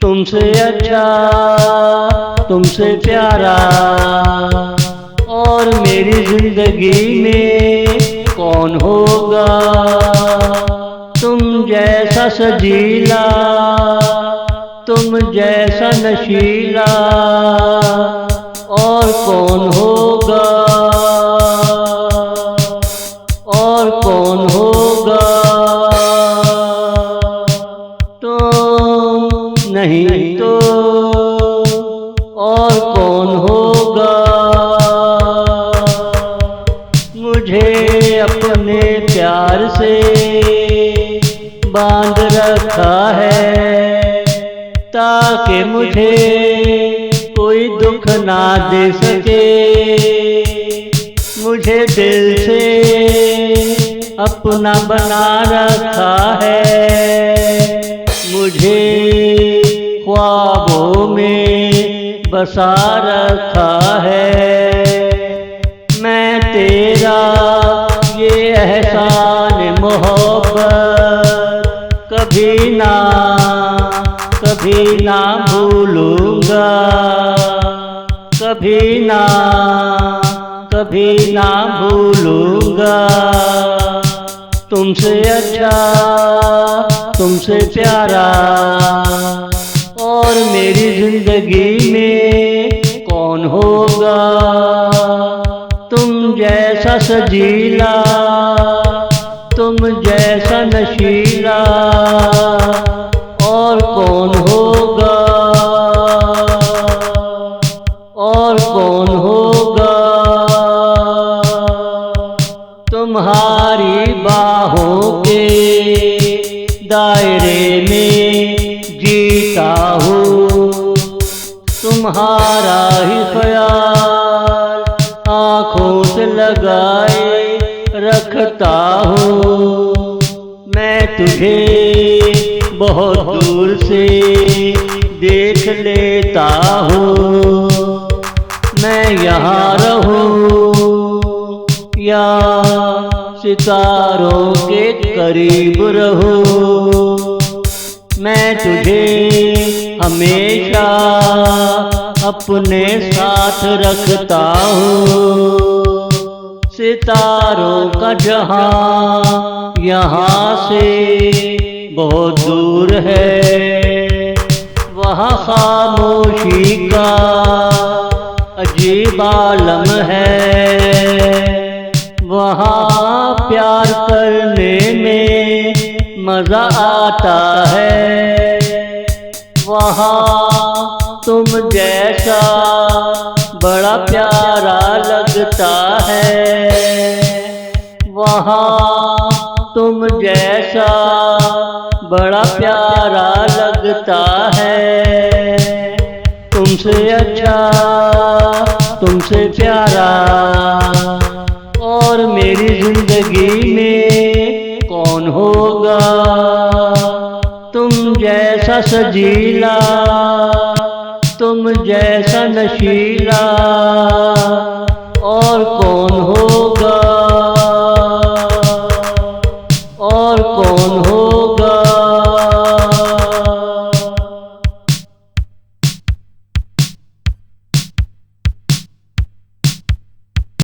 तुमसे अच्छा, तुमसे प्यारा और मेरी जिंदगी में कौन होगा। तुम जैसा सजीला, तुम जैसा नशीला और कौन होगा, और कौन होगा। तुम नहीं तो और कौन होगा। मुझे अपने प्यार से बांध रखा है ताकि मुझे कोई दुख ना दे सके। मुझे दिल से अपना बना रखा है, मुझे ख्वाबों में बसा रखा है। मैं तेरा ये एहसान मोहब्बत कभी ना भूलूंगा, कभी ना भूलूंगा। तुमसे अच्छा, तुमसे प्यारा और मेरी जिंदगी में कौन होगा। तुम जैसा सजीला, तुम जैसा नशीला और कौन होगा, और कौन होगा। तुम्हारी बाहों के दायरे में जीता हूँ, तुम्हारा ही ख्याल आँखों से लगाए रखता हूँ। मैं तुझे बहुत दूर से देख लेता हूँ। मैं यहाँ रहूं या सितारों के करीब रहूं, मैं तुझे हमेशा अपने साथ रखता हूँ। सितारों का जहां यहाँ से बहुत दूर है, वहाँ खामोशी का अजीब आलम है। वहाँ प्यार करने में मजा आता है। वहाँ तुम जैसा बड़ा प्यारा लगता है। वहाँ तुम जैसा बड़ा प्यारा लगता है। तुमसे अच्छा, तुमसे प्यारा और मेरी जिंदगी में कौन होगा। तुम जैसा सजीला, तुम जैसा नशीला और कौन होगा, और कौन होगा।